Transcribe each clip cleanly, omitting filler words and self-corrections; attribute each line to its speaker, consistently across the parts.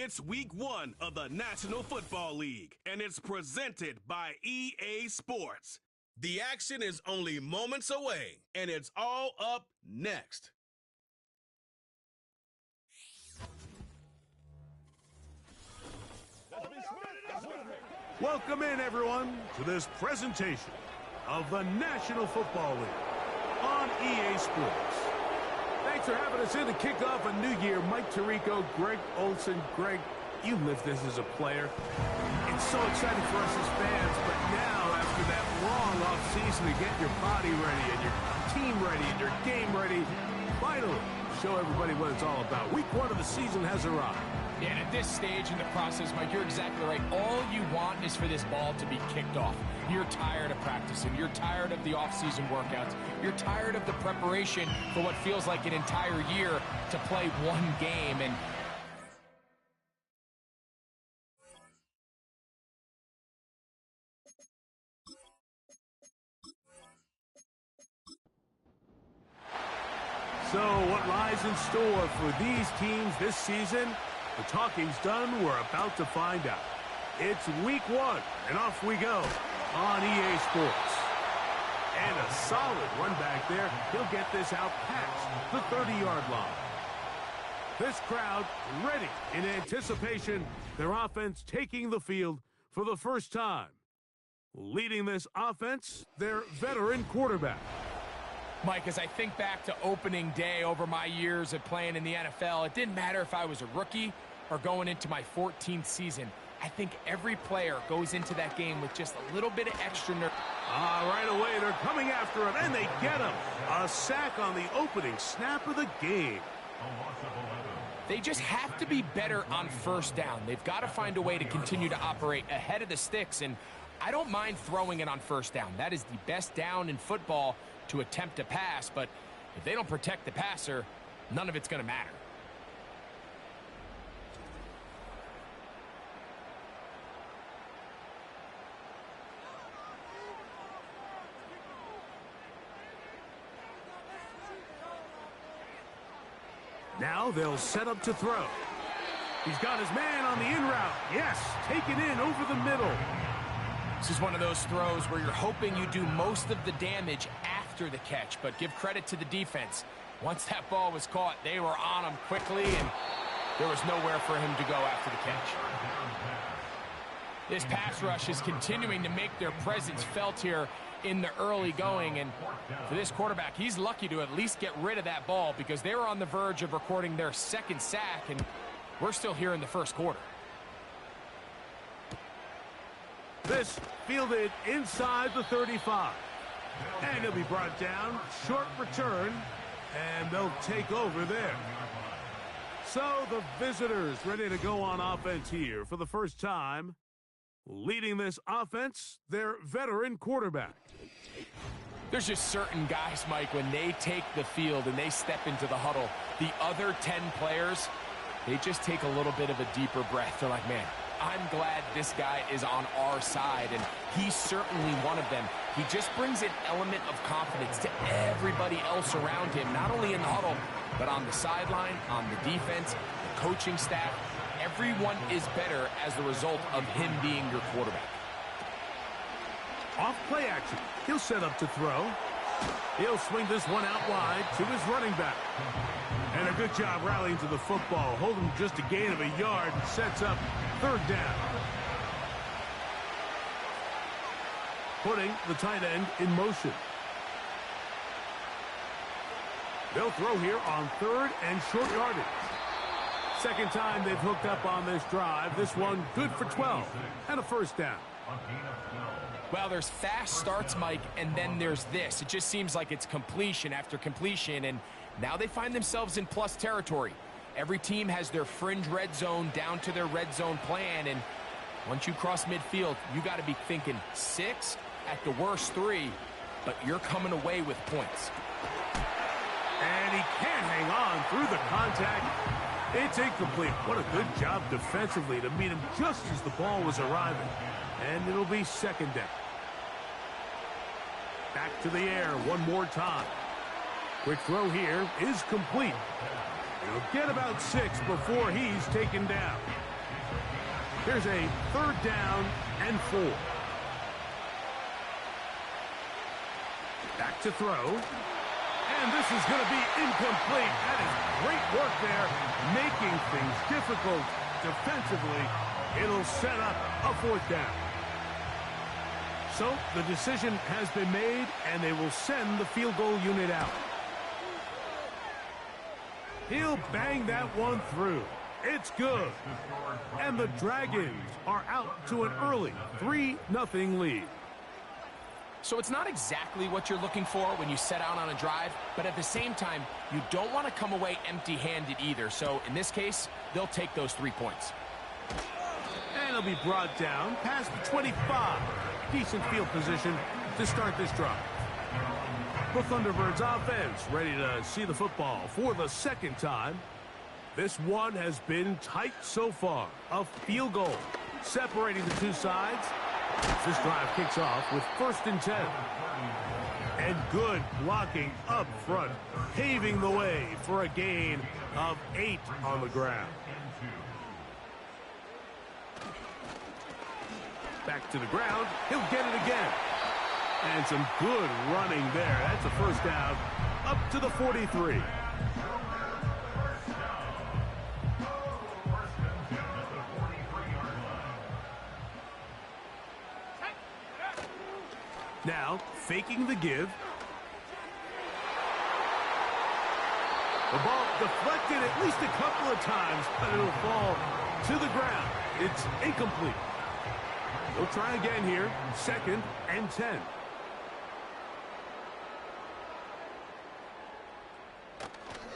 Speaker 1: It's week 1 of the National Football League, and it's presented by EA Sports. The action is only moments away, and it's all up next.
Speaker 2: Welcome in, everyone, to this presentation of the National Football League on EA Sports. Thanks for having us in to kick off a new year. Mike Tirico, Greg Olson. Greg, you lived this as a player. It's so exciting for us as fans, but now, after that long offseason to get your body ready and your team ready and your game ready, finally show everybody what it's all about. Week 1 of the season has arrived.
Speaker 3: Yeah, and at this stage in the process, Mike, you're exactly right. All you want is for this ball to be kicked off. You're tired of practicing. You're tired of the off-season workouts. You're tired of the preparation for what feels like an entire year to play one game. And
Speaker 2: so what lies in store for these teams this season? The talking's done. We're about to find out. It's week 1, and off we go on EA Sports. And a solid run back there. He'll get this out past the 30-yard line. This crowd ready in anticipation. Their offense taking the field for the first time. Leading this offense, their veteran quarterback.
Speaker 3: Mike, as I think back to opening day over my years of playing in the NFL, it didn't matter if I was a rookie or going into my 14th season. I think every player goes into that game with just a little bit of extra nerve.
Speaker 2: Right away, they're coming after him, and they get him. A sack on the opening snap of the game.
Speaker 3: They just have to be better on first down. They've got to find a way to continue to operate ahead of the sticks, and I don't mind throwing it on first down. That is the best down in football to attempt a pass, but if they don't protect the passer, none of it's going to matter.
Speaker 2: Now they'll set up to throw. He's got his man on the in route. Yes, taken in over the middle.
Speaker 3: This is one of those throws where you're hoping you do most of the damage after the catch, but give credit to the defense. Once that ball was caught, they were on him quickly, and there was nowhere for him to go after the catch. This pass rush is continuing to make their presence felt here in the early going, and for this quarterback, he's lucky to at least get rid of that ball because they were on the verge of recording their second sack, and we're still here in the first quarter.
Speaker 2: This fielded inside the 35. And he'll be brought down. Short return. And they'll take over there. So the visitors ready to go on offense here for the first time. Leading this offense, their veteran quarterback.
Speaker 3: There's just certain guys, Mike, when they take the field and they step into the huddle, the other 10 players, they just take a little bit of a deeper breath. They're like, man, I'm glad this guy is on our side, and he's certainly one of them. He just brings an element of confidence to everybody else around him, not only in the huddle, but on the sideline, on the defense, the coaching staff. Everyone is better as a result of him being your quarterback.
Speaker 2: Off play action. He'll set up to throw. He'll swing this one out wide to his running back. And a good job rallying to the football. Holding just a gain of a yard and sets up third down. Putting the tight end in motion. They'll throw here on third and short yardage. Second time they've hooked up on this drive. This one good for 12 and a first down.
Speaker 3: Well, there's fast starts, Mike, and then there's this. It just seems like it's completion after completion, and now they find themselves in plus territory. Every team has their fringe red zone down to their red zone plan, and once you cross midfield, you got to be thinking 6, at the worst 3, but you're coming away with points.
Speaker 2: And he can't hang on through the contact. It's incomplete. What a good job defensively to meet him just as the ball was arriving. And it'll be second down. Back to the air one more time. Quick throw here is complete. He'll get about 6 before he's taken down. Here's a 3rd down and 4. Back to throw. And this is going to be incomplete. That is great work there, making things difficult defensively. It'll set up a 4th down. So the decision has been made, and they will send the field goal unit out. He'll bang that one through. It's good. And the Dragons are out to an early 3-0 lead.
Speaker 3: So it's not exactly what you're looking for when you set out on a drive, but at the same time, you don't want to come away empty-handed either. So in this case, they'll take those 3 points.
Speaker 2: And he'll be brought down past the 25. Decent field position to start this drive. The Thunderbirds offense ready to see the football for the 2nd time. This one has been tight so far. A field goal separating the two sides. This drive kicks off with 1st and 10. And good blocking up front, paving the way for a gain of 8 on the ground. Back to the ground. He'll get it again. And some good running there. That's a 1st down up to the 43. Now, faking the give. The ball deflected at least a couple of times, but it'll fall to the ground. It's incomplete. We'll try again here. 2nd and 10.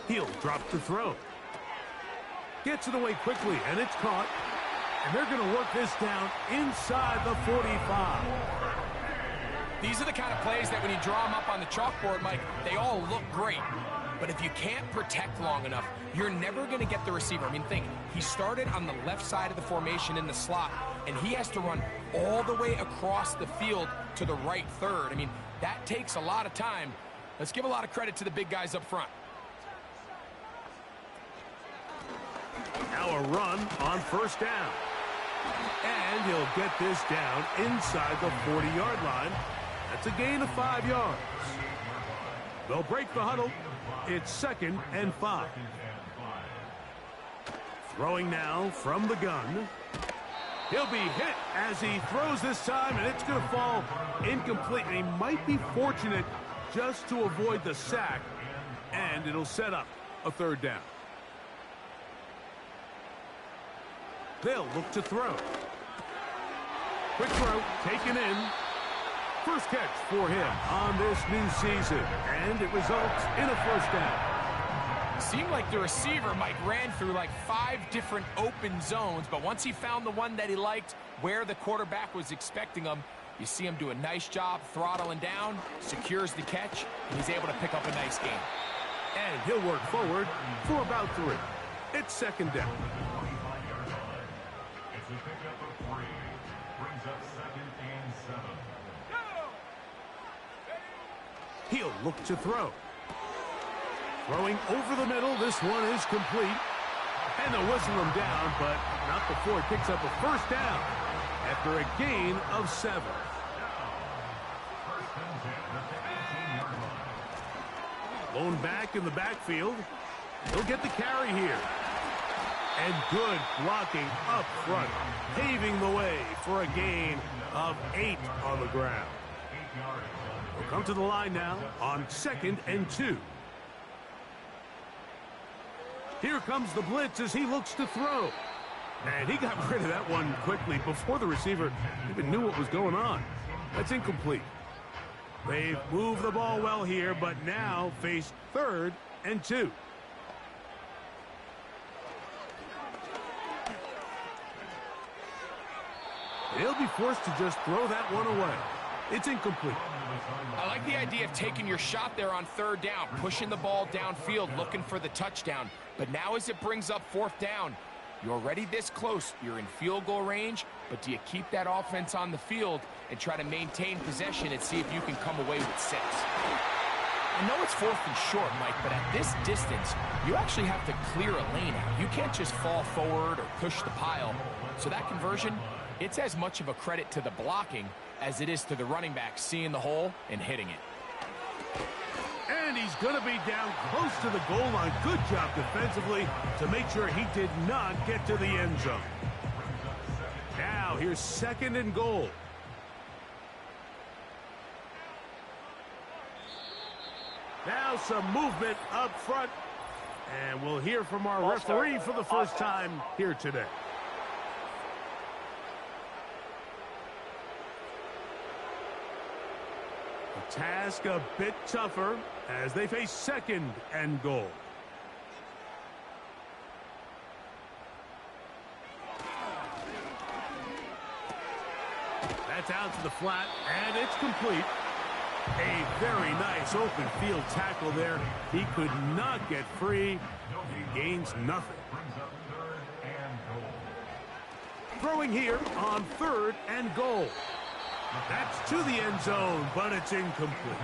Speaker 2: He'll drop the throw. Gets it away quickly, and it's caught. And they're going to work this down inside the 45.
Speaker 3: These are the kind of plays that when you draw them up on the chalkboard, Mike, they all look great. But if you can't protect long enough, you're never going to get the receiver. I mean, think, he started on the left side of the formation in the slot, and he has to run all the way across the field to the right third. I mean, that takes a lot of time. Let's give a lot of credit to the big guys up front.
Speaker 2: Now a run on 1st down. And he'll get this down inside the 40-yard line. That's a gain of 5 yards. They'll break the huddle. It's 2nd and 5. Throwing now from the gun. He'll be hit as he throws this time, and it's going to fall incomplete. And he might be fortunate just to avoid the sack, and it'll set up a 3rd down. They'll look to throw. Quick throw, taken in. First catch for him on this new season, and it results in a 1st down.
Speaker 3: Seemed like the receiver, Mike, ran through like 5 different open zones, but once he found the one that he liked, where the quarterback was expecting him, you see him do a nice job throttling down, secures the catch, and he's able to pick up a nice gain.
Speaker 2: And he'll work forward for about 3. It's 2nd down. He'll look to throw. Throwing over the middle. This one is complete. And they'll whistle him down, but not before he picks up a 1st down after a gain of 7. Lone back in the backfield. He'll get the carry here. And good blocking up front, paving the way for a gain of 8 on the ground. We'll come to the line now on 2nd and 2. Here comes the blitz as he looks to throw. And he got rid of that one quickly before the receiver even knew what was going on. That's incomplete. They've moved the ball well here, but now face 3rd and 2. He'll be forced to just throw that one away. It's incomplete.
Speaker 3: I like the idea of taking your shot there on 3rd down, pushing the ball downfield, looking for the touchdown. But now as it brings up 4th down, you're already this close. You're in field goal range, but do you keep that offense on the field and try to maintain possession and see if you can come away with 6? I know it's 4th and short, Mike, but at this distance, you actually have to clear a lane out. You can't just fall forward or push the pile. So that conversion, it's as much of a credit to the blocking as it is to the running back seeing the hole and hitting it.
Speaker 2: And he's going to be down close to the goal line. Good job defensively to make sure he did not get to the end zone. Now, here's 2nd and goal. Now some movement up front. And we'll hear from our referee for the first time here today. The task a bit tougher as they face 2nd and goal. That's out to the flat, and it's complete. A very nice open field tackle there. He could not get free. He gains nothing. Throwing here on 3rd and goal. That's to the end zone, but it's incomplete.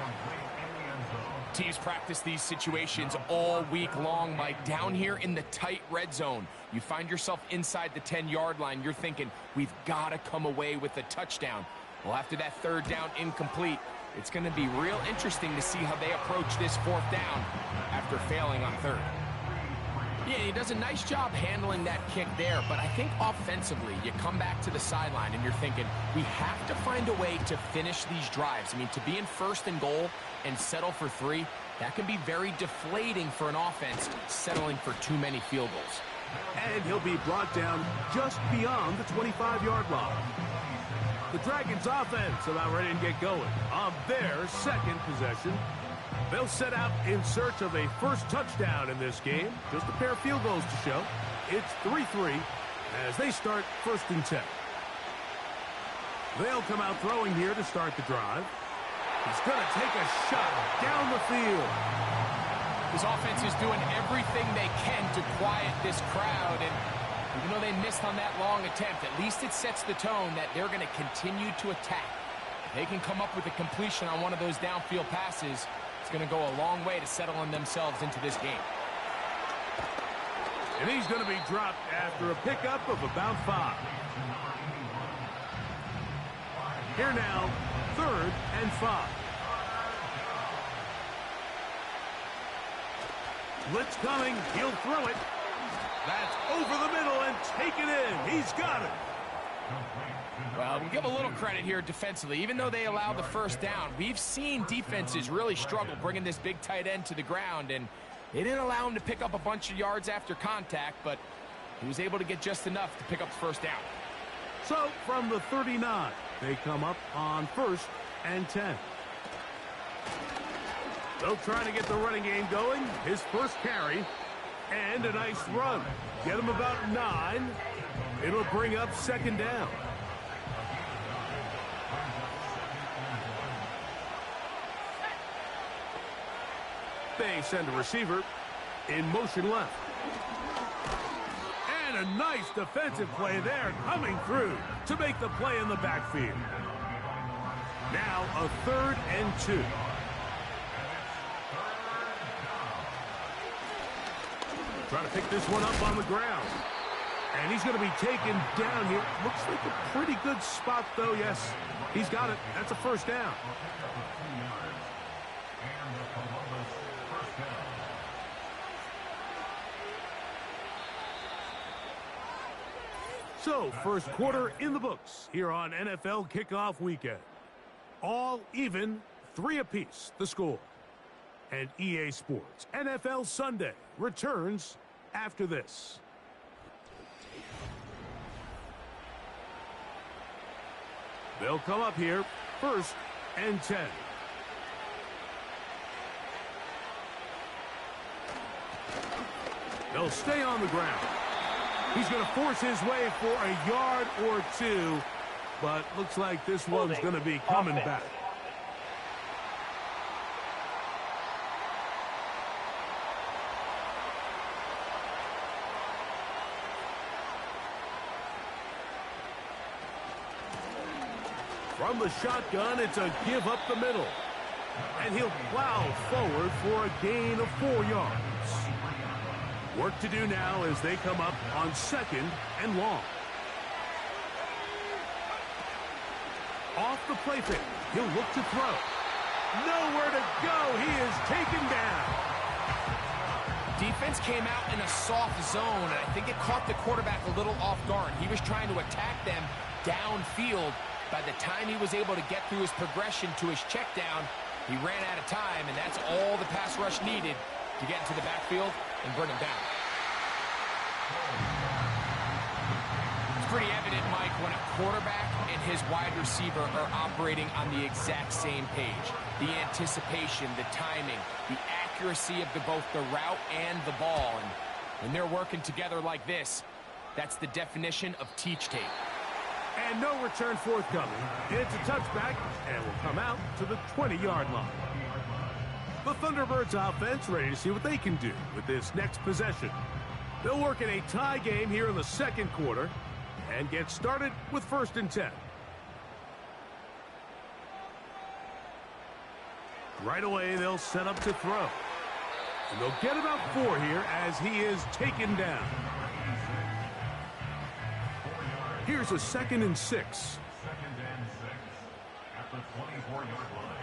Speaker 3: Teams practice these situations all week long, Mike. Down here in the tight red zone, you find yourself inside the 10-yard line. You're thinking, we've got to come away with a touchdown. Well, after that 3rd down incomplete, it's going to be real interesting to see how they approach this 4th down after failing on 3rd. Yeah, he does a nice job handling that kick there, but I think offensively, you come back to the sideline and you're thinking, we have to find a way to finish these drives. I mean, to be in 1st and goal and settle for 3, that can be very deflating for an offense settling for too many field goals.
Speaker 2: And he'll be brought down just beyond the 25-yard line. The Dragons offense about ready to get going on their 2nd possession. They'll set out in search of a first touchdown in this game. Just a pair of field goals to show. It's 3-3 as they start 1st and 10. They'll come out throwing here to start the drive. He's going to take a shot down the field.
Speaker 3: This offense is doing everything they can to quiet this crowd, and even though they missed on that long attempt, at least it sets the tone that they're going to continue to attack. If they can come up with a completion on one of those downfield passes, it's going to go a long way to settling themselves into this game.
Speaker 2: And he's going to be dropped after a pickup of about 5. Here now, 3rd and 5. Blitz coming. He'll throw it. That's over the middle and take it in. He's got it.
Speaker 3: Well, we'll give a little credit here defensively. Even though they allowed the 1st down, we've seen defenses really struggle bringing this big tight end to the ground, and they didn't allow him to pick up a bunch of yards after contact, but he was able to get just enough to pick up the 1st down.
Speaker 2: So, from the 39, they come up on 1st and 10. They'll try to get the running game going. His first carry, and a nice run. Get him about 9. It'll bring up 2nd down. They send a receiver in motion left. And a nice defensive play there coming through to make the play in the backfield. Now a 3rd and 2. Trying to pick this one up on the ground. And he's going to be taken down here. Looks like a pretty good spot, though. Yes, he's got it. That's a 1st down. So, 1st quarter in the books here on NFL Kickoff Weekend. All even, 3 apiece, the score. And EA Sports NFL Sunday returns after this. They'll come up here, 1st and 10. They'll stay on the ground. He's going to force his way for a yard or 2, but looks like this one's going to be coming back. From the shotgun, it's a give up the middle. and he'll plow forward for a gain of 4 yards. Work to do now as they come up on 2nd and long. Off the play fake, he'll look to throw. Nowhere to go. He is taken down.
Speaker 3: Defense came out in a soft zone, and I think it caught the quarterback a little off guard. He was trying to attack them downfield. By the time he was able to get through his progression to his check down, he ran out of time, and that's all the pass rush needed to get into the backfield and bring him down. It's pretty evident, Mike, when a quarterback and his wide receiver are operating on the exact same page. The anticipation, the timing, the accuracy of both the route and the ball. And when they're working together like this, that's the definition of teach tape.
Speaker 2: And no return forthcoming. It's a touchback, and will come out to the 20-yard line. The Thunderbirds offense ready to see what they can do with this next possession. They'll work in a tie game here in the 2nd quarter and get started with 1st and 10. Right away, they'll set up to throw. And they'll get about 4 here as he is taken down. Here's a 2nd and 6.
Speaker 4: 2nd and 6 at the 24-yard line.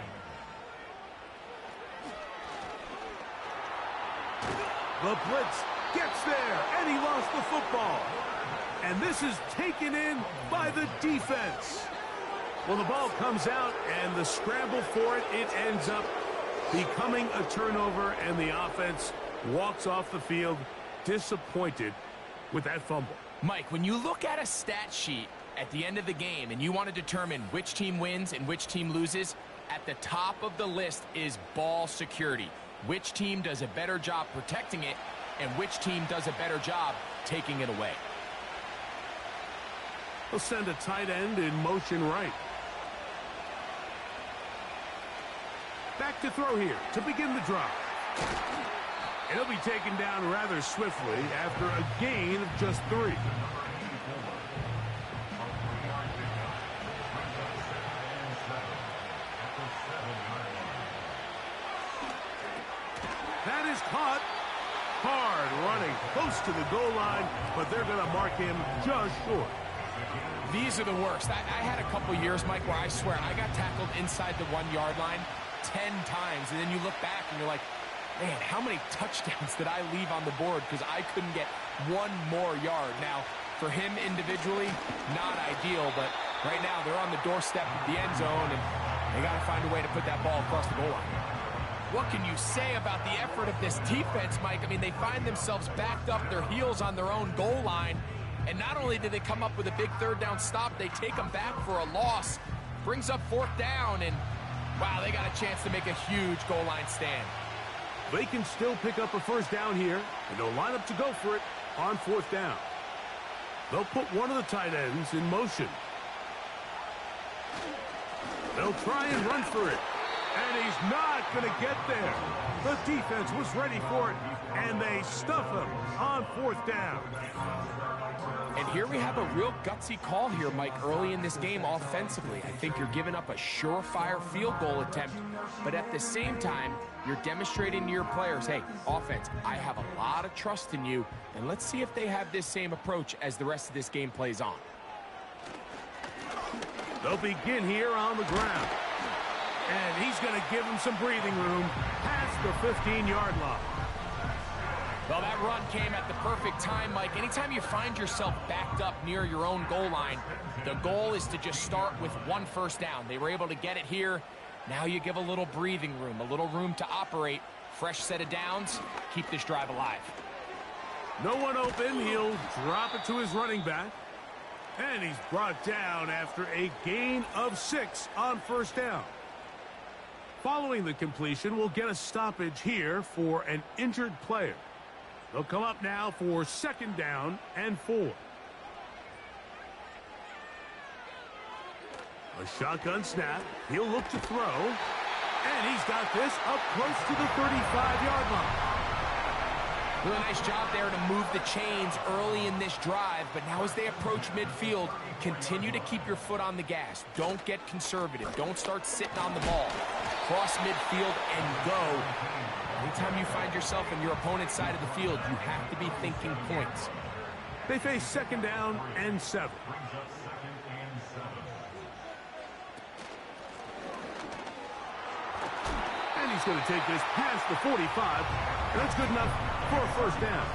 Speaker 2: The blitz gets there, and he lost the football. And this is taken in by the defense. Well, the ball comes out, and the scramble for it, it ends up becoming a turnover, and the offense walks off the field disappointed with that fumble.
Speaker 3: Mike, when you look at a stat sheet at the end of the game and you want to determine which team wins and which team loses, at the top of the list is ball security. Which team does a better job protecting it, and which team does a better job taking it away.
Speaker 2: They'll send a tight end in motion right. Back to throw here to begin the drive. And he'll be taken down rather swiftly after a gain of just 3. That is caught. Hard running close to the goal line, but they're going to mark him just short.
Speaker 3: These are the worst. I had a couple years, Mike, where I swear I got tackled inside the 1-yard line 10 times, and then you look back and you're like, man, how many touchdowns did I leave on the board because I couldn't get 1 more yard? Now, for him individually, not ideal, but right now they're on the doorstep of the end zone, and they got to find a way to put that ball across the goal line. What can you say about the effort of this defense, Mike? I mean, they find themselves backed up their heels on their own goal line, and not only did they come up with a big 3rd down stop, they take them back for a loss. Brings up 4th down, and wow, they got a chance to make a huge goal line stand.
Speaker 2: They can still pick up a 1st down here, and they'll line up to go for it on 4th down. They'll put one of the tight ends in motion. They'll try and run for it, and he's not going to get there. The defense was ready for it, and they stuff him on 4th down.
Speaker 3: And here we have a real gutsy call here, Mike, early in this game offensively. I think you're giving up a surefire field goal attempt, but at the same time, you're demonstrating to your players, hey, offense, I have a lot of trust in you, and let's see if they have this same approach as the rest of this game plays on.
Speaker 2: They'll begin here on the ground, and he's going to give him some breathing room past the 15-yard line.
Speaker 3: Well, that run came at the perfect time, Mike. Anytime you find yourself backed up near your own goal line, the goal is to just start with 1 1st down. They were able to get it here. Now you give a little breathing room, a little room to operate. Fresh set of downs. Keep this drive alive.
Speaker 2: No one open. He'll drop it to his running back. And he's brought down after a gain of 6 on 1st down. Following the completion, we'll get a stoppage here for an injured player. They'll come up now for 2nd down and 4. A shotgun snap. He'll look to throw. And he's got this up close to the 35-yard line.
Speaker 3: Really nice job there to move the chains early in this drive, but now as they approach midfield, continue to keep your foot on the gas. Don't get conservative. Don't start sitting on the ball. cross midfield and go. Anytime you find yourself on your opponent's side of the field, you have to be thinking points.
Speaker 2: They face 2nd down and 7. And he's going to take this past the 45, and that's good enough for a 1st down.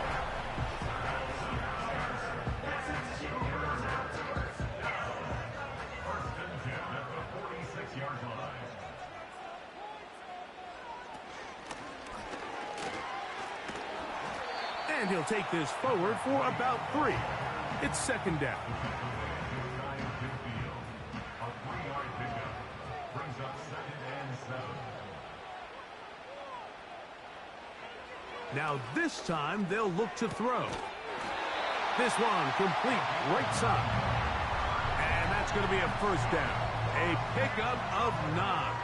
Speaker 2: And he'll take this forward for about 3. It's 2nd down. Now this time they'll look to throw. This one complete right side. And that's going to be a 1st down. A pickup of 9.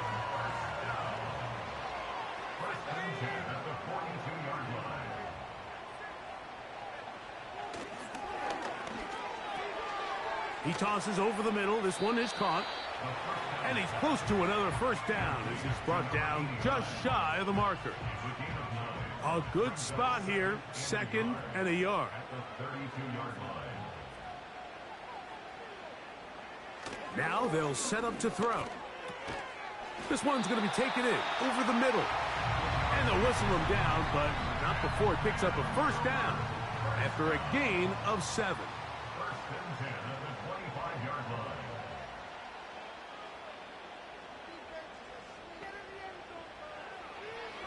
Speaker 2: He tosses over the middle. This one is caught. And he's close to another 1st down as he's brought down just shy of the marker. A good spot here. 2nd and a yard. Now they'll set up to throw. This one's going to be taken in over the middle. And they'll whistle him down, but not before it picks up a 1st down after a gain of 7.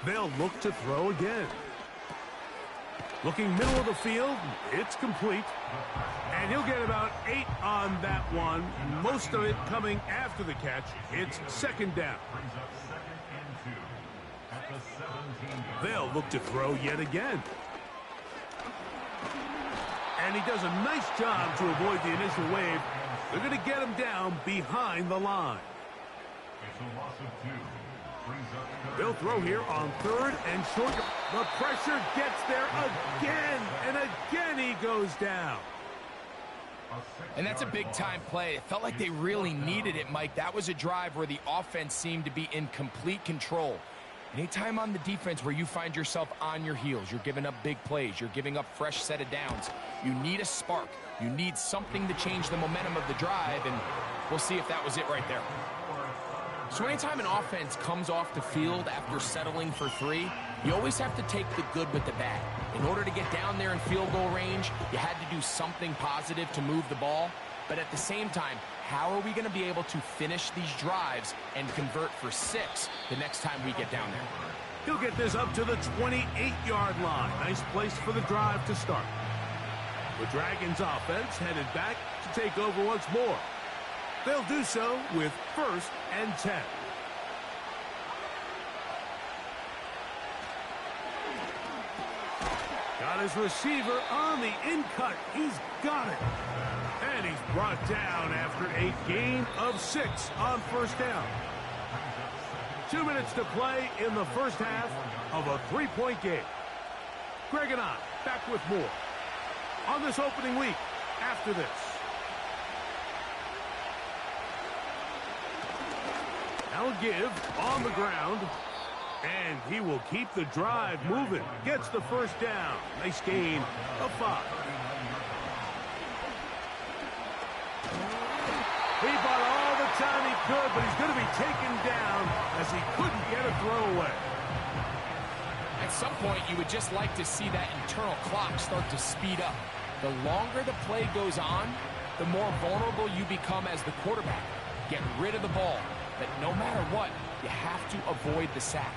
Speaker 2: They'll look to throw again. Looking middle of the field, it's complete. And he'll get about 8 on that one, most of it coming after the catch. It's 2nd down. They'll look to throw yet again. And he does a nice job to avoid the initial wave. They're going to get him down behind the line. They'll throw here on 3rd and short. The pressure gets there again, and again he goes down.
Speaker 3: And that's a big-time play. It felt like they really needed it, Mike. That was a drive where the offense seemed to be in complete control. Anytime on the defense where you find yourself on your heels, you're giving up big plays, you're giving up fresh set of downs, you need a spark. You need something to change the momentum of the drive, and we'll see if that was it right there. So anytime an offense comes off the field after settling for 3, you always have to take the good with the bad. In order to get down there in field goal range, you had to do something positive to move the ball. But at the same time, how are we going to be able to finish these drives and convert for 6 the next time we get down there?
Speaker 2: He'll get this up to the 28-yard line. Nice place for the drive to start. The Dragons offense headed back to take over once more. They'll do so with 1st and 10. Got his receiver on the in-cut. He's got it. And he's brought down after a gain of 6 on 1st down. 2 minutes to play in the 1st half of a 3-point game. Greg and I back with more on this opening week after this. Now give on the ground, and he will keep the drive moving. Gets the 1st down. Nice gain of 5. He bought all the time he could, but he's going to be taken down as he couldn't get a throwaway.
Speaker 3: At some point, you would just like to see that internal clock start to speed up. The longer the play goes on, the more vulnerable you become as the quarterback. Get rid of the ball. But no matter what, you have to avoid the sack.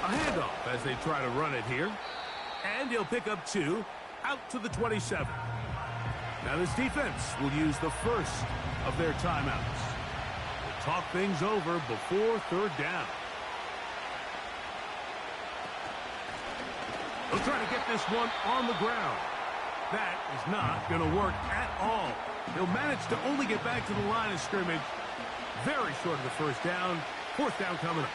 Speaker 2: A handoff as they try to run it here. And he'll pick up 2 out to the 27. Now this defense will use the first of their timeouts. We'll talk things over before 3rd down. They'll try to get this one on the ground. That is not going to work at all. He'll manage to only get back to the line of scrimmage. Very short of the 1st down. 4th down coming up.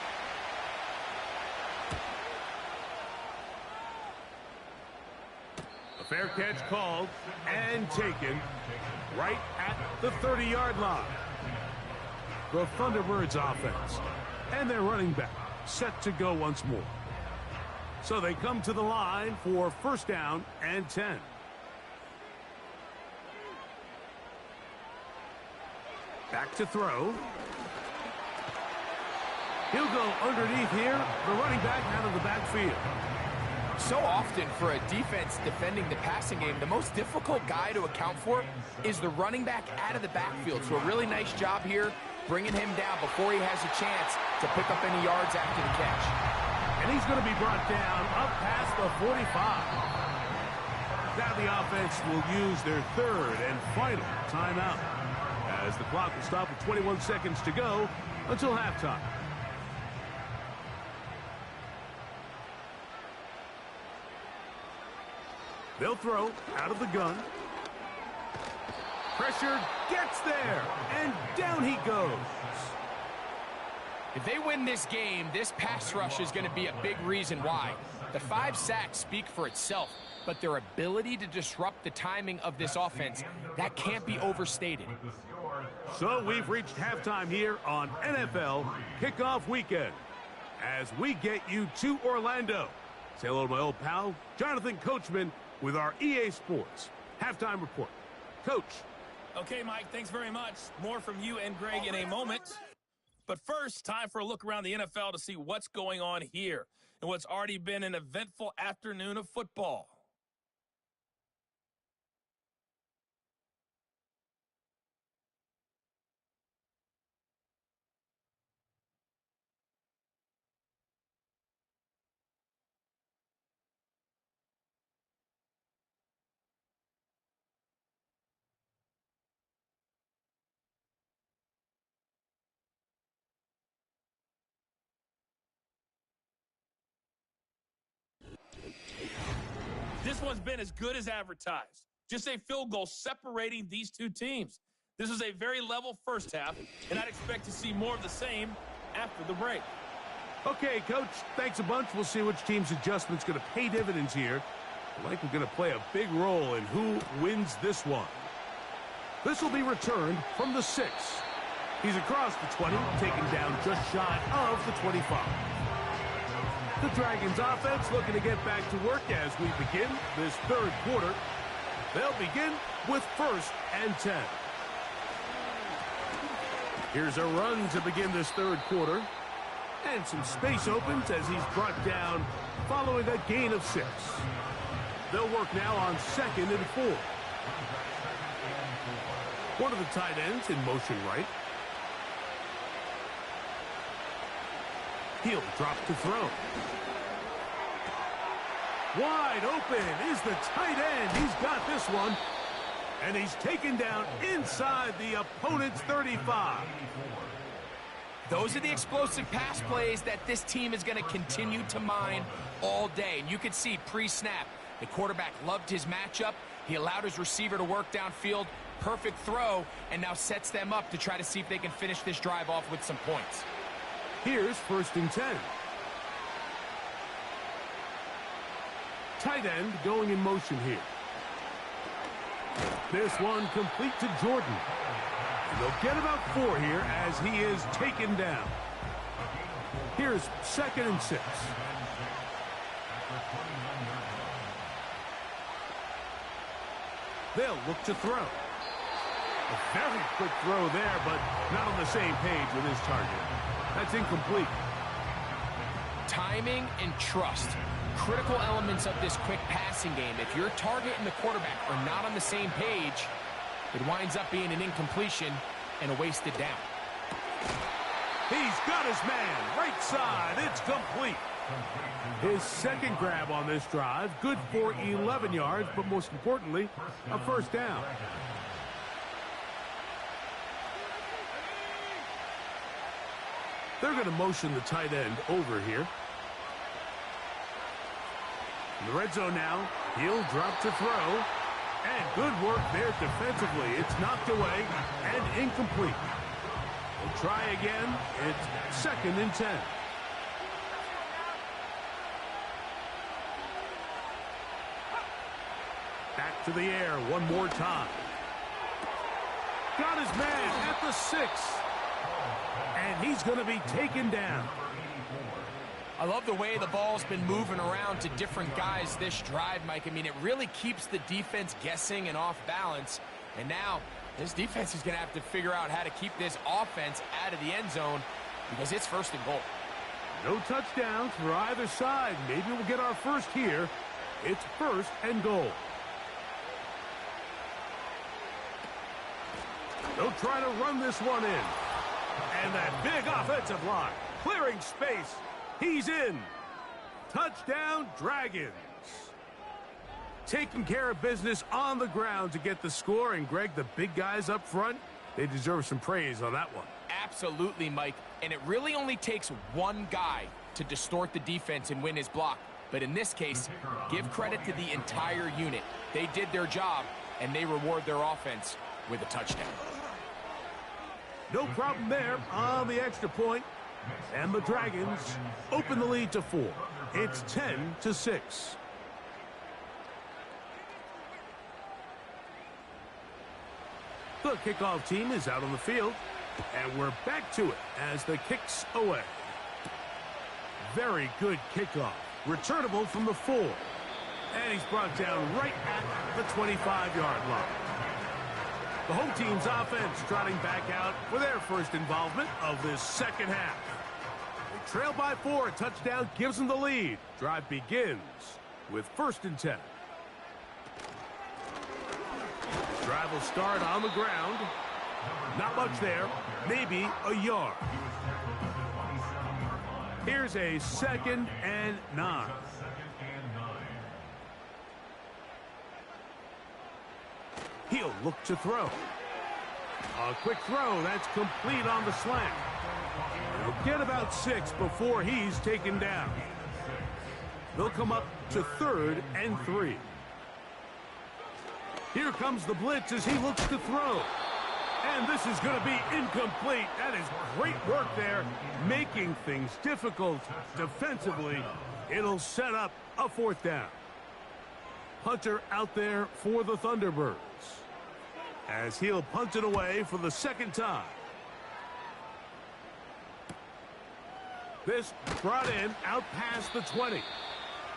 Speaker 2: fair catch called and taken right at the 30-yard line. The Thunderbirds offense and their running back set to go once more. So they come to the line for first down and 10. Back to throw. He'll go underneath here. The running back out of the backfield.
Speaker 3: So often for a defense defending the passing game, the most difficult guy to account for is the running back out of the backfield. So a really nice job here bringing him down before he has a chance to pick up any yards after the catch.
Speaker 2: And he's going to be brought down up past the 45. Now the offense will use their third and final timeout, as the clock will stop with 21 seconds to go until halftime. They'll throw out of the gun. Pressure gets there, and down he goes.
Speaker 3: If they win this game, this pass rush is going to be a big reason why. The 5 sacks speak for itself, but their ability to disrupt the timing of this offense, that can't be overstated.
Speaker 2: So we've reached halftime here on NFL Kickoff Weekend as we get you to Orlando. Say hello to my old pal, Jonathan Coachman, with our EA Sports Halftime Report. Coach.
Speaker 5: Okay, Mike, thanks very much. More from you and Greg in a moment. But first, time for a look around the NFL to see what's going on here and what's already been an eventful afternoon of football. This one's been as good as advertised. Just a field goal separating these two teams. This was a very level first half, and I'd expect to see more of the same after the break.
Speaker 2: Okay, Coach, thanks a bunch. We'll see which team's adjustment's going to pay dividends here. I think we're going to play a big role in who wins this one. This will be returned from the 6. He's across the 20, taken down just shy of the 25. The Dragons offense looking to get back to work as we begin this third quarter. They'll begin with first and 10. Here's a run to begin this third quarter. And some space opens as he's brought down following a gain of 6. They'll work now on 2nd and 4. One of the tight ends in motion right. He'll drop to throw. Wide open is the tight end. He's got this one. And he's taken down inside the opponent's 35.
Speaker 3: Those are the explosive pass plays that this team is going to continue to mine all day. And you can see pre-snap, the quarterback loved his matchup. He allowed his receiver to work downfield. Perfect throw, and now sets them up to try to see if they can finish this drive off with some points.
Speaker 2: Here's first and 10. Tight end going in motion here. This one complete to Jordan. And they'll get about 4 here as he is taken down. Here's 2nd and 6. They'll look to throw. A very quick throw there, but not on the same page with his target. That's incomplete.
Speaker 3: Timing and trust. Critical elements of this quick passing game. If your target and the quarterback are not on the same page, it winds up being an incompletion and a wasted down.
Speaker 2: He's got his man. Right side. It's complete. His second grab on this drive. Good for 11 yards, but most importantly, a first down. They're going to motion the tight end over here. In the red zone now, he'll drop to throw. And good work there defensively. It's knocked away and incomplete. We'll try again. It's 2nd and 10. Back to the air one more time. Got his man at the 6. And he's going to be taken down.
Speaker 3: I love the way the ball's been moving around to different guys this drive, Mike. I mean, it really keeps the defense guessing and off balance. And now this defense is going to have to figure out how to keep this offense out of the end zone because it's 1st and goal.
Speaker 2: No touchdowns for either side. Maybe we'll get our first here. It's 1st and goal. They'll try to run this one in. And that big offensive line clearing space. He's in. Touchdown, Dragons. Taking care of business on the ground to get the score. And, Greg, the big guys up front, they deserve some praise on that one.
Speaker 3: Absolutely, Mike. And it really only takes one guy to distort the defense and win his block. But in this case, give credit to the entire unit. They did their job, and they reward their offense with a touchdown.
Speaker 2: No problem there on the extra point. And the Dragons open the lead to 4. It's 10-6. The kickoff team is out on the field. And we're back to it as the kick's away. Very good kickoff. Returnable from the 4. And he's brought down right at the 25-yard line. The home team's offense trotting back out for their first involvement of this second half. They trail by 4. A touchdown gives them the lead. Drive begins with 1st and 10. Drive will start on the ground. Not much there. Maybe a yard. Here's a 2nd and 9. He'll look to throw. A quick throw. That's complete on the slant. He'll get about 6 before he's taken down. They'll come up to 3rd and 3. Here comes the blitz as he looks to throw. And this is going to be incomplete. That is great work there, making things difficult defensively. It'll set up a 4th down. Hunter out there for the Thunderbirds as he'll punt it away for the 2nd time. This brought in out past the 20.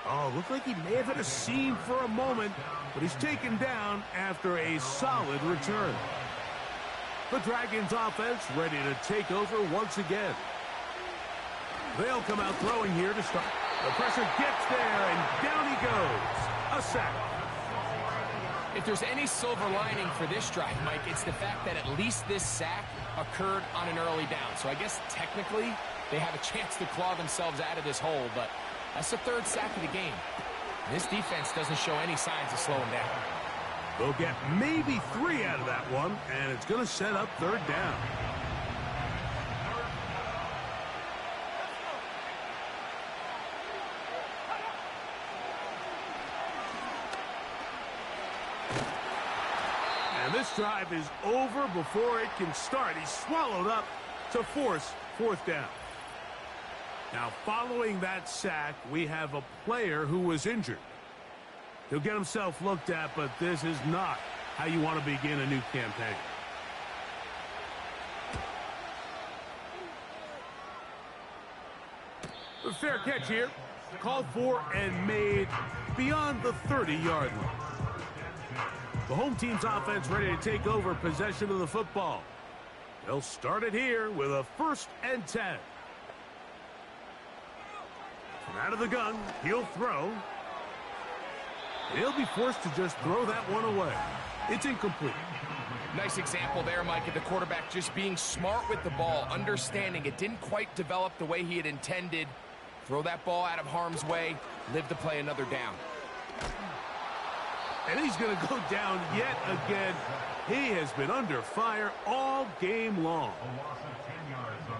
Speaker 2: Oh, looked like he may have hit a seam for a moment, but he's taken down after a solid return. The Dragons offense ready to take over once again. They'll come out throwing here to start. The pressure gets there, and down he goes. A sack.
Speaker 3: If there's any silver lining for this drive, Mike, it's the fact that at least this sack occurred on an early down. So I guess technically they have a chance to claw themselves out of this hole, but that's the 3rd sack of the game. This defense doesn't show any signs of slowing down.
Speaker 2: They'll get maybe 3 out of that one, and it's going to set up 3rd down. And this drive is over before it can start. He's swallowed up to force 4th down. Now, following that sack, we have a player who was injured. He'll get himself looked at, but this is not how you want to begin a new campaign. A fair catch here. Called for and made beyond the 30-yard line. The home team's offense ready to take over possession of the football. They'll start it here with a 1st and 10. From out of the gun, he'll throw. He'll be forced to just throw that one away. It's incomplete.
Speaker 3: Nice example there, Mike, of the quarterback just being smart with the ball, understanding it didn't quite develop the way he had intended. Throw that ball out of harm's way, live to play another down.
Speaker 2: And he's going to go down yet again. He has been under fire all game long.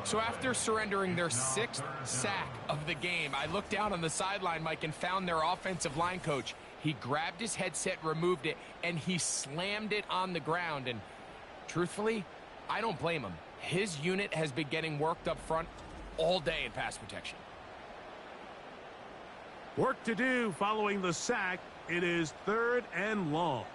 Speaker 3: So after surrendering their 6th sack of the game, I looked down on the sideline, Mike, and found their offensive line coach. He grabbed his headset, removed it, and he slammed it on the ground. And truthfully, I don't blame him. His unit has been getting worked up front all day in pass protection.
Speaker 2: Work to do following the sack. It is 3rd and long.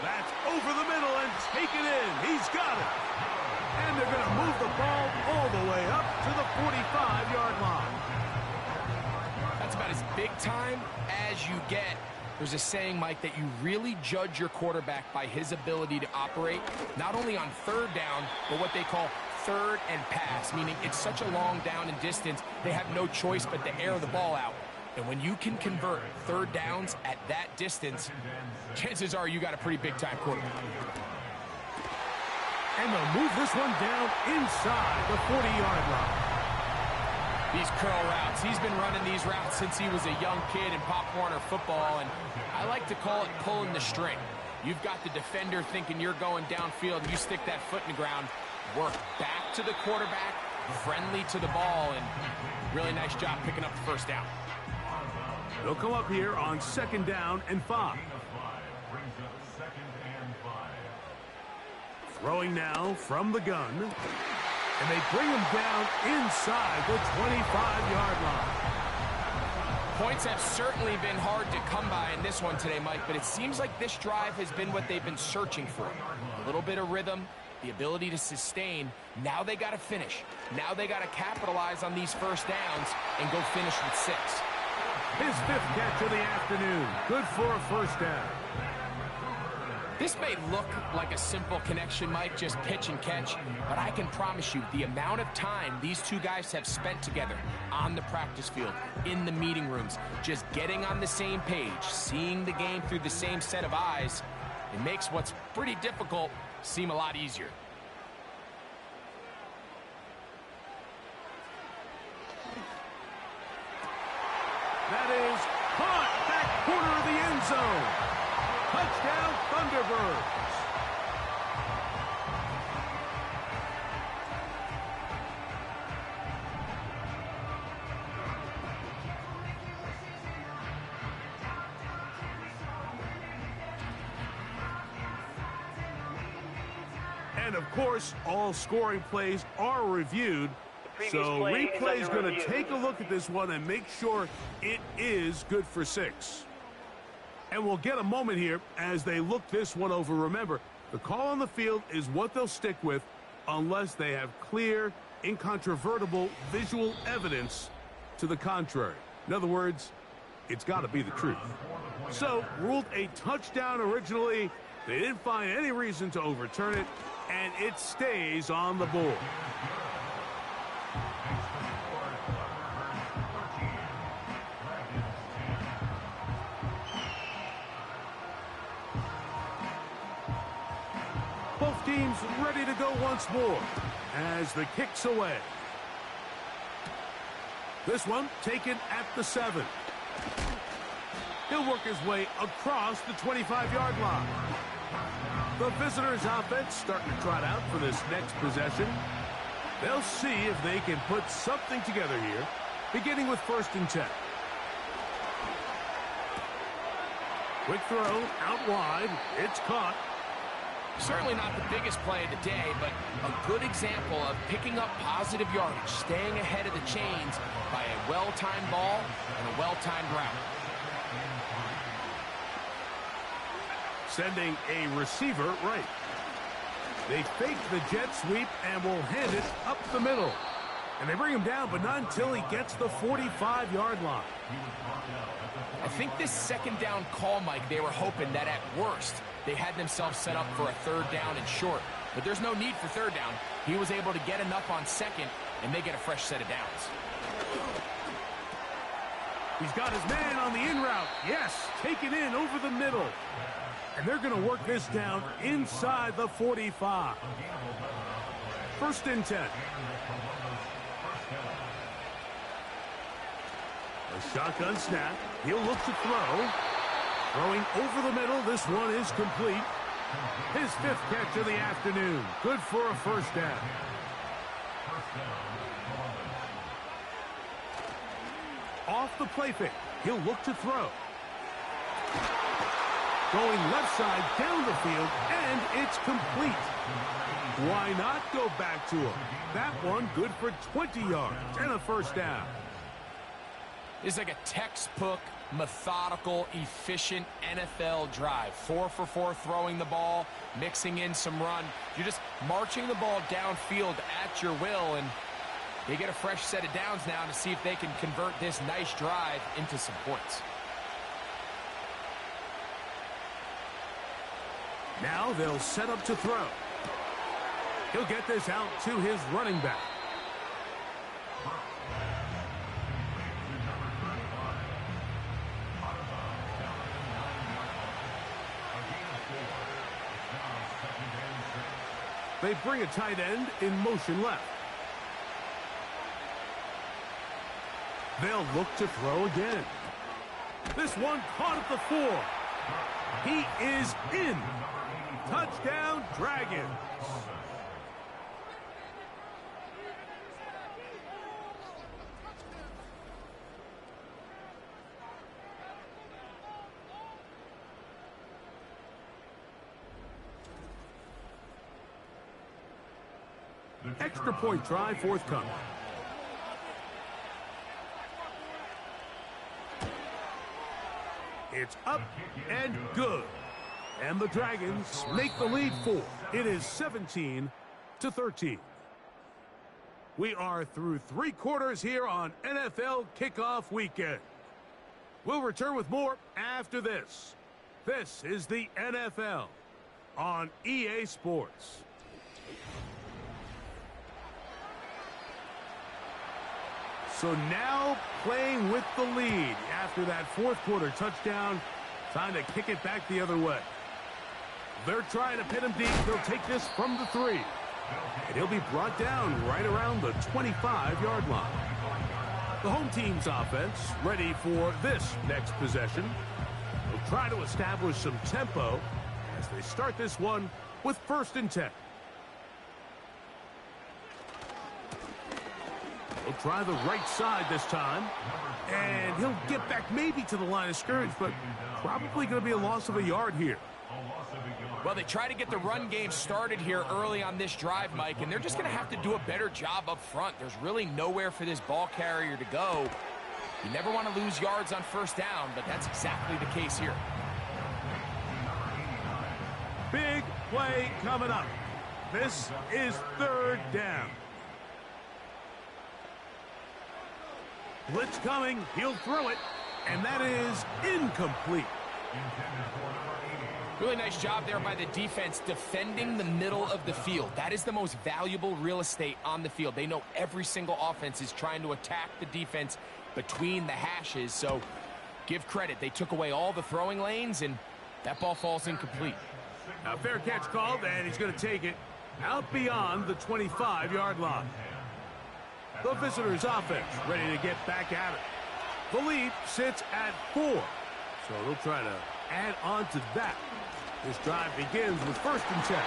Speaker 2: That's over the middle and taken in. He's got it. And they're going to move the ball all the way up to the 45-yard line.
Speaker 3: That's about as big time as you get. There's a saying, Mike, that you really judge your quarterback by his ability to operate, not only on 3rd down, but what they call 3rd and pass, meaning it's such a long down and distance, they have no choice but to air the ball out. And when you can convert 3rd downs at that distance, chances are you got a pretty big-time quarterback.
Speaker 2: And they'll move this one down inside the 40-yard line.
Speaker 3: These curl routes, he's been running these routes since he was a young kid in Pop Warner football, and I like to call it pulling the string. You've got the defender thinking you're going downfield, and you stick that foot in the ground, work back to the quarterback, friendly to the ball, and really nice job picking up the 1st down.
Speaker 2: They'll come up here on 2nd down and 5. Throwing now from the gun. And they bring him down inside the 25-yard line.
Speaker 3: Points have certainly been hard to come by in this one today, Mike, but it seems like this drive has been what they've been searching for. A little bit of rhythm, the ability to sustain. Now they got to finish. Now they got to capitalize on these 1st downs and go finish with 6.
Speaker 2: His 5th catch of the afternoon. Good for a 1st down.
Speaker 3: This may look like a simple connection, Mike, just pitch and catch, but I can promise you the amount of time these two guys have spent together on the practice field, in the meeting rooms, just getting on the same page, seeing the game through the same set of eyes, it makes what's pretty difficult seem a lot easier.
Speaker 2: That is caught back corner of the end zone. Touchdown, Thunderbirds. And, of course, all scoring plays are reviewed. So replay is going to take a look at this one and make sure it is good for 6. And we'll get a moment here as they look this one over. Remember, the call on the field is what they'll stick with unless they have clear, incontrovertible visual evidence to the contrary. In other words, it's got to be the truth. So, ruled a touchdown originally. They didn't find any reason to overturn it, and it stays on the board. Both teams ready to go once more as the kick's away. This one taken at the 7. He'll work his way across the 25-yard line. The visitors' offense starting to trot out for this next possession. They'll see if they can put something together here, beginning with 1st and 10. Quick throw out wide. It's caught.
Speaker 3: Certainly not the biggest play of the day, but a good example of picking up positive yardage, staying ahead of the chains by a well-timed ball and a well-timed route.
Speaker 2: Sending a receiver right. They fake the jet sweep and will hand it up the middle. And they bring him down, but not until he gets the 45-yard line.
Speaker 3: I think this 2nd down call, Mike, they were hoping that at worst they had themselves set up for a 3rd down and short. But there's no need for 3rd down. He was able to get enough on 2nd, and they get a fresh set of downs.
Speaker 2: He's got his man on the in route. Yes, taken in over the middle. And they're going to work this down inside the 45. 1st and 10. A shotgun snap. He'll look to throw. Throwing over the middle. This one is complete. His 5th catch of the afternoon. Good for a 1st down. Off the play fake. He'll look to throw. going left side down the field, and it's complete. Why not go back to him? That one good for 20 yards and a first down.
Speaker 3: It's like a textbook, methodical, efficient NFL drive. 4 for 4 throwing the ball, mixing in some run. You're just marching the ball downfield at your will, and they get a fresh set of downs now to see if they can convert this nice drive into some points.
Speaker 2: Now they'll set up to throw. He'll get this out to his running back. They bring a tight end in motion left. They'll look to throw again. This one caught at the 4. He is in. Touchdown, Dragons. Extra point try forthcoming. It's up and good. And the Dragons make the lead 4. It is 17-13. We are through 3 quarters here on NFL Kickoff Weekend. We'll return with more after this. This is the NFL on EA Sports. So now playing with the lead after that 4th quarter touchdown, trying to kick it back the other way. They're trying to pin him deep. They'll take this from the 3. And he'll be brought down right around the 25-yard line. The home team's offense ready for this next possession. They'll try to establish some tempo as they start this one with 1st and 10. He'll try the right side this time. And he'll get back maybe to the line of scrimmage, but probably going to be a loss of a yard here.
Speaker 3: Well, they try to get the run game started here early on this drive, Mike, and they're just going to have to do a better job up front. There's really nowhere for this ball carrier to go. You never want to lose yards on 1st down, but that's exactly the case here.
Speaker 2: Big play coming up. This is 3rd down. Blitz coming. He'll throw it, and that is incomplete.
Speaker 3: Really nice job there by the defense defending the middle of the field. That is the most valuable real estate on the field. They know every single offense is trying to attack the defense between the hashes, so give credit. They took away all the throwing lanes, and that ball falls incomplete.
Speaker 2: A fair catch called, and he's going to take it out beyond the 25-yard line. The visitors' offense ready to get back at it. The lead sits at 4, so they'll try to add on to that. This drive begins with 1st and 10.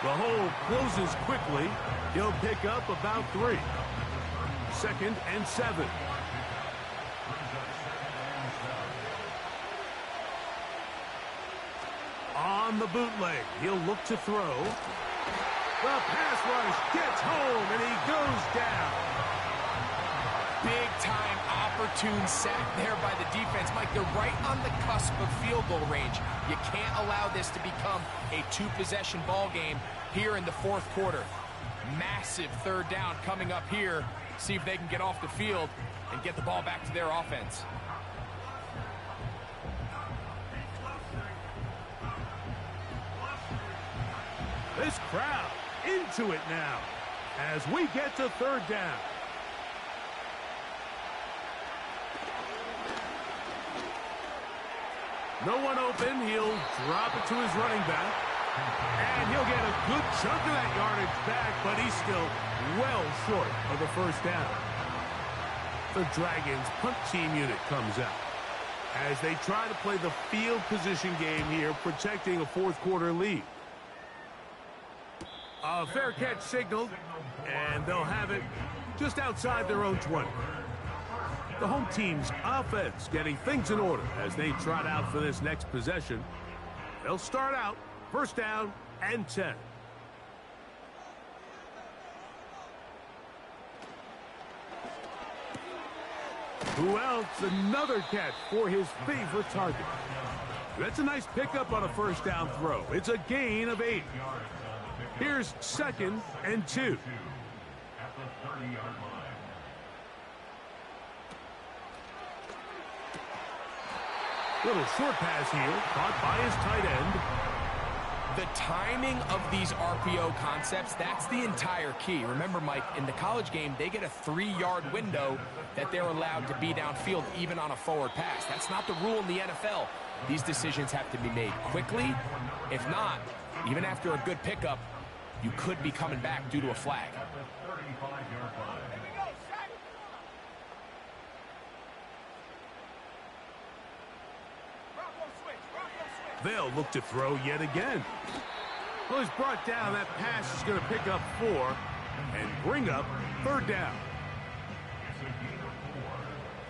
Speaker 2: The hole closes quickly. He'll pick up about 3. 2nd and 7. On the bootleg, he'll look to throw. The pass rush gets home, and he goes down.
Speaker 3: Big-time opportune sack there by the defense. Mike, they're right on the cusp of field goal range. You can't allow this to become a 2-possession ball game here in the 4th quarter. Massive 3rd down coming up here. See if they can get off the field and get the ball back to their offense.
Speaker 2: This crowd into it now as we get to 3rd down. No one open. He'll drop it to his running back. And he'll get a good chunk of that yardage back, but he's still well short of the 1st down. The Dragons punt team unit comes out as they try to play the field position game here, protecting a 4th quarter lead. A fair catch signaled, and they'll have it just outside their own 20. The home team's offense getting things in order as they trot out for this next possession. They'll start out first down and 10. Who else? Another catch for his favorite target. That's a nice pickup on a first down throw. It's a gain of 8. Here's 2nd and 2.
Speaker 4: At the 30-yard line.
Speaker 2: Little short pass here, caught by his tight end.
Speaker 3: The timing of these RPO concepts, that's the entire key. Remember, Mike, in the college game, they get a 3-yard window that they're allowed to be downfield even on a forward pass. That's not the rule in the NFL. These decisions have to be made quickly. If not, even after a good pickup, you could be coming back due to a flag.
Speaker 2: They'll look to throw yet again. Well, he's brought down. That pass is going to pick up 4 and bring up 3rd down.
Speaker 4: It's a gain of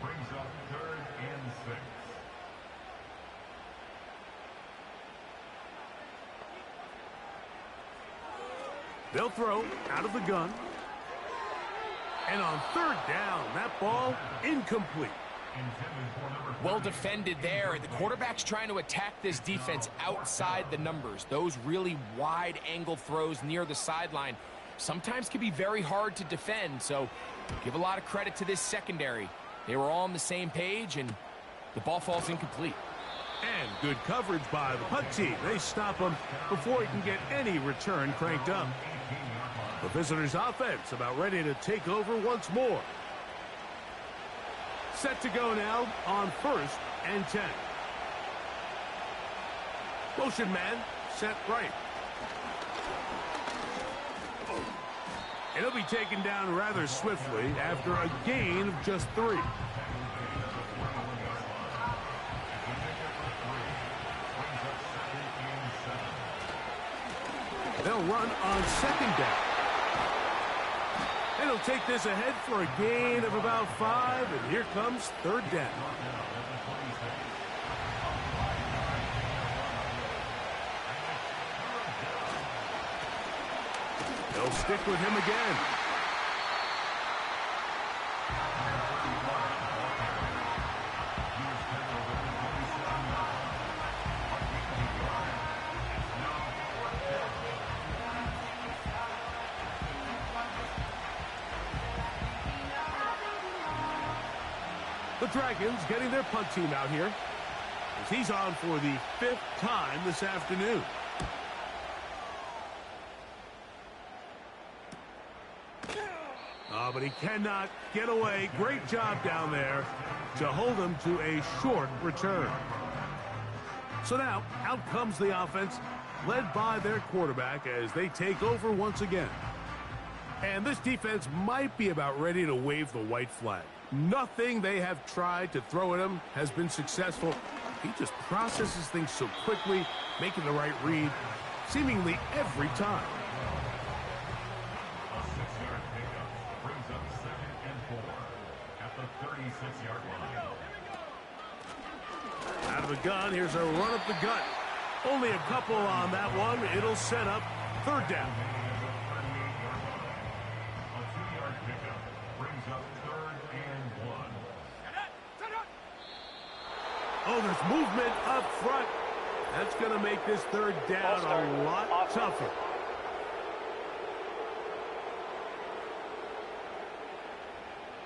Speaker 4: 4. Brings up 3rd and 6.
Speaker 2: They'll throw out of the gun. And on 3rd down, that ball incomplete.
Speaker 3: Well defended there. The quarterback's trying to attack this defense outside the numbers. Those really wide angle throws near the sideline sometimes can be very hard to defend. So give a lot of credit to this secondary. They were all on the same page, and the ball falls incomplete.
Speaker 2: And good coverage by the punt team. They stop him before he can get any return cranked up. The visitors' offense about ready to take over once more. Set to go now on 1st and 10. Motion man set right. And he'll be taken down rather swiftly after a gain of just 3. They'll run on 2nd down. And he'll take this ahead for a gain of about 5, and here comes 3rd down. They'll stick with him again. The Dragons getting their punt team out here as he's on for the 5th time this afternoon. But he cannot get away. Great job down there to hold him to a short return. So now, out comes the offense, led by their quarterback as they take over once again. And this defense might be about ready to wave the white flag. Nothing they have tried to throw at him has been successful. He just processes things so quickly, making the right read, seemingly every time.
Speaker 4: A 6-yard pickup brings up 2nd and 4 at the 36-yard line.
Speaker 2: Out of the gun, here's a run up the gut. Only a couple on that one. It'll set up 3rd down.
Speaker 4: A 2-yard pickup brings up 3rd and 1.
Speaker 2: Oh, there's movement up front. That's going to make this 3rd down a lot tougher.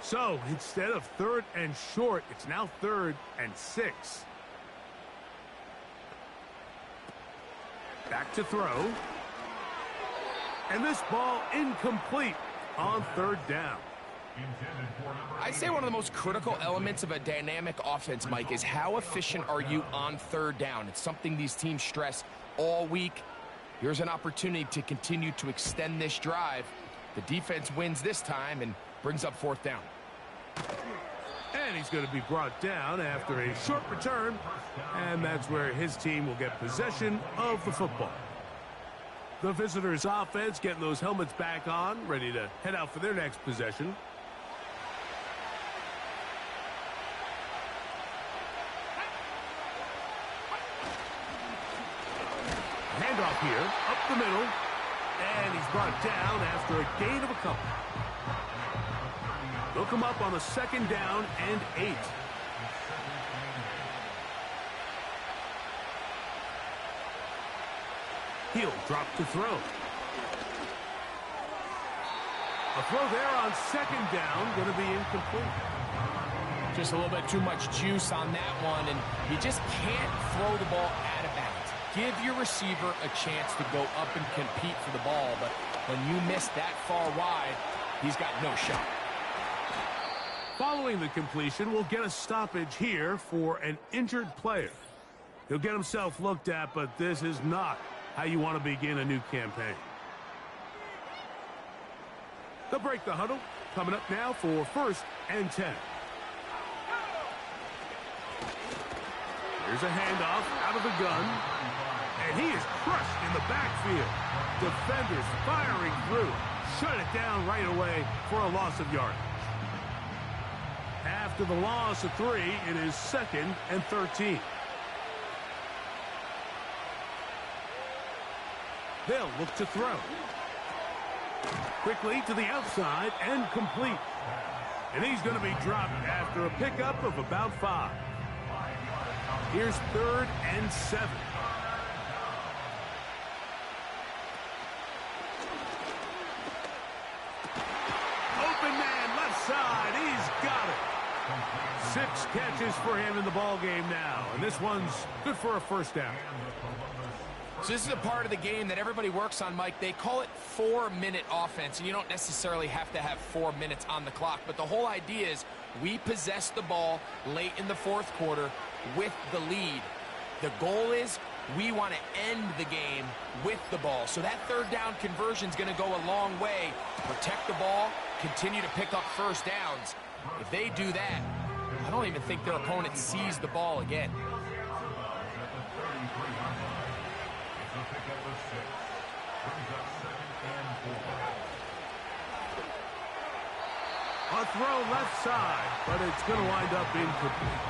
Speaker 2: So instead of 3rd and short, it's now 3rd and 6. Back to throw. And this ball incomplete on 3rd down.
Speaker 3: I say one of the most critical elements of a dynamic offense, Mike, is how efficient are you on 3rd down? It's something these teams stress all week. Here's an opportunity to continue to extend this drive. The defense wins this time and brings up 4th down.
Speaker 2: And he's going to be brought down after a short return, and that's where his team will get possession of the football. The visitors' offense getting those helmets back on, ready to head out for their next possession. here, up the middle, and he's brought down after a gain of a couple. They'll come up on a 2nd down and 8. He'll drop to throw. A throw there on 2nd down, going to be incomplete.
Speaker 3: Just a little bit too much juice on that one, and you just can't throw the ball out of bounds. Give your receiver a chance to go up and compete for the ball, but when you miss that far wide, he's got no shot.
Speaker 2: Following the completion, we'll get a stoppage here for an injured player. He'll get himself looked at, but this is not how you want to begin a new campaign. They'll break the huddle. Coming up now for 1st and 10. Here's a handoff out of the gun. And he is crushed in the backfield. Defenders firing through. Shut it down right away for a loss of yardage. After the loss of 3, it is 2nd and 13. They'll look to throw. Quickly to the outside and complete. And he's going to be dropped after a pickup of about 5. Here's 3rd and 7. Open man, left side. He's got it. 6 catches for him in the ball game now. And this one's good for a 1st down.
Speaker 3: So this is a part of the game that everybody works on, Mike. They call it 4-minute offense, and you don't necessarily have to have 4 minutes on the clock. But the whole idea is we possess the ball late in the 4th quarter with the lead. The goal is we want to end the game with the ball. So that 3rd down conversion is going to go a long way. Protect the ball, continue to pick up 1st downs. If they do that, I don't even think their opponent sees the ball again.
Speaker 2: A throw left side, but it's going to wind up incomplete.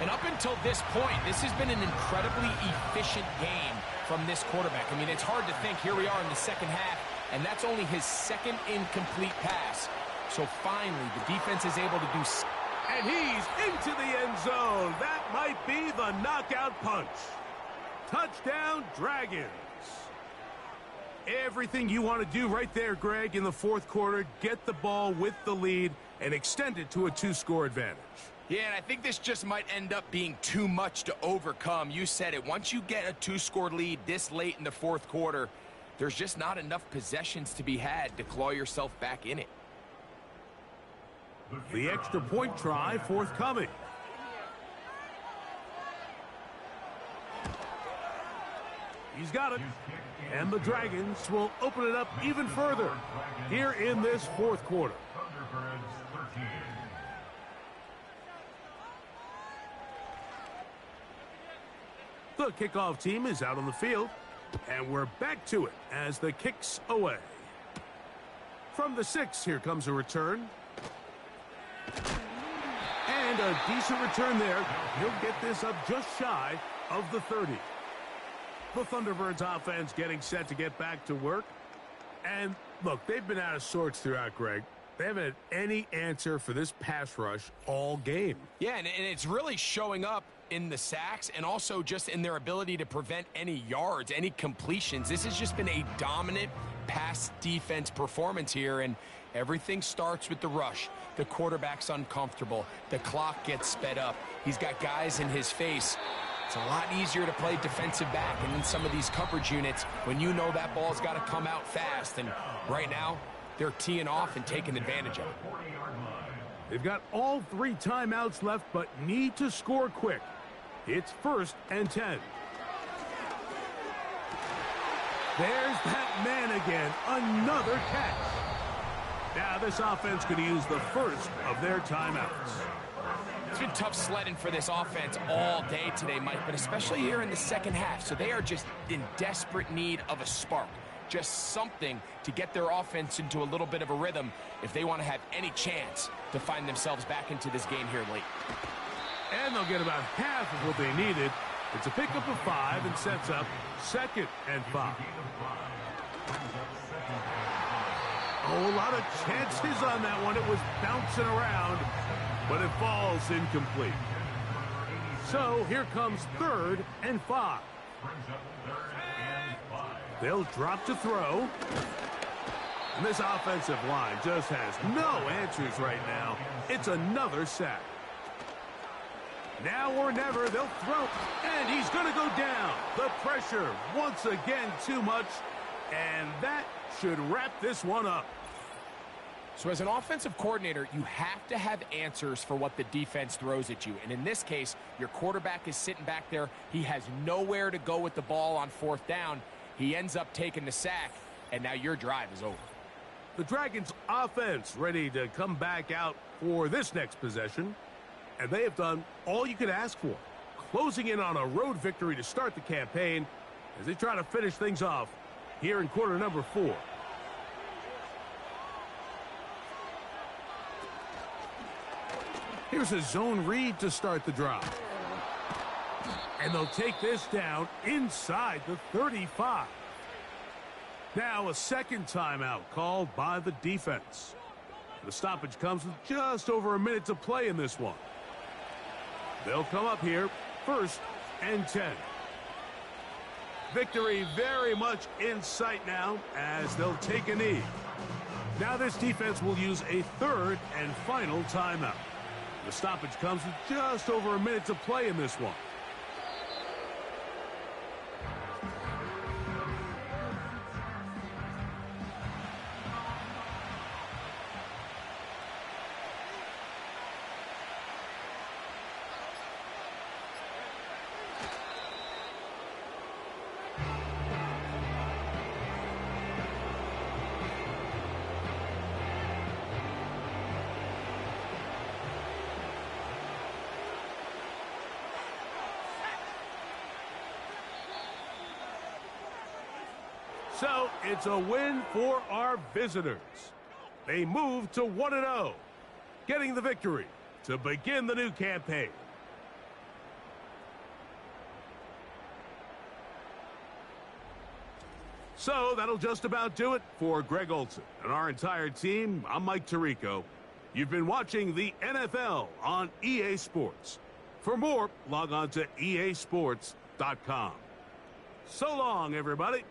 Speaker 3: And up until this point, this has been an incredibly efficient game from this quarterback. I mean, it's hard to think. Here we are in the 2nd half, and that's only his 2nd incomplete pass. So finally, the defense is able to do...
Speaker 2: And he's into the end zone. That might be the knockout punch. Touchdown, Dragons. Everything you want to do right there, Greg, in the 4th quarter, get the ball with the lead and extend it to a 2-score advantage.
Speaker 3: Yeah, and I think this just might end up being too much to overcome. You said it. Once you get a 2-score lead this late in the 4th quarter, there's just not enough possessions to be had to claw yourself back in it.
Speaker 2: The extra point try forthcoming. He's got it. And the Dragons will open it up even further here in this 4th quarter. The kickoff team is out on the field, and we're back to it as the kick's away. From the 6, here comes a return. And a decent return there. He'll get this up just shy of the 30. The Thunderbirds offense getting set to get back to work. And look, they've been out of sorts throughout, Greg. They haven't had any answer for this pass rush all game.
Speaker 3: Yeah, and it's really showing up in the sacks and also just in their ability to prevent any yards, any completions. This has just been a dominant pass defense performance here, and everything starts with the rush. The quarterback's uncomfortable. The clock gets sped up. He's got guys in his face. It's a lot easier to play defensive back, and in some of these coverage units, when you know that ball's got to come out fast, and right now, they're teeing off and taking advantage of it.
Speaker 2: They've got all 3 timeouts left, but need to score quick. It's 1st and 10. There's that man again. Another catch. Now this offense could use the first of their timeouts.
Speaker 3: It's been tough sledding for this offense all day today, Mike, but especially here in the 2nd half. So they are just in desperate need of a spark. Just something to get their offense into a little bit of a rhythm if they want to have any chance to find themselves back into this game here late.
Speaker 2: And they'll get about half of what they needed It's a pickup of 5 and sets up 2nd and 5. Oh, a lot of chances on that one. It was bouncing around, but it falls incomplete. So here comes 3rd and 5. They'll drop to throw. And this offensive line just has no answers right now. It's another sack. Now or never, they'll throw. And he's going to go down. The pressure, once again, too much. And that should wrap this one up.
Speaker 3: So as an offensive coordinator, you have to have answers for what the defense throws at you. And in this case, your quarterback is sitting back there. He has nowhere to go with the ball on 4th down. He ends up taking the sack, and now your drive is over.
Speaker 2: The Dragons' offense ready to come back out for this next possession. And they have done all you could ask for, closing in on a road victory to start the campaign as they try to finish things off here in quarter number 4. Here's a zone read to start the drive. And they'll take this down inside the 35. Now a 2nd timeout called by the defense. The stoppage comes with just over a minute to play in this one. They'll come up here 1st and 10. Victory very much in sight now as they'll take a knee. Now this defense will use a 3rd and final timeout. The stoppage comes with just over a minute to play in this one. So it's a win for our visitors. They move to 1-0, getting the victory to begin the new campaign. So that'll just about do it for Greg Olson and our entire team. I'm Mike Tirico. You've been watching the NFL on EA Sports. For more, log on to easports.com. So long, everybody.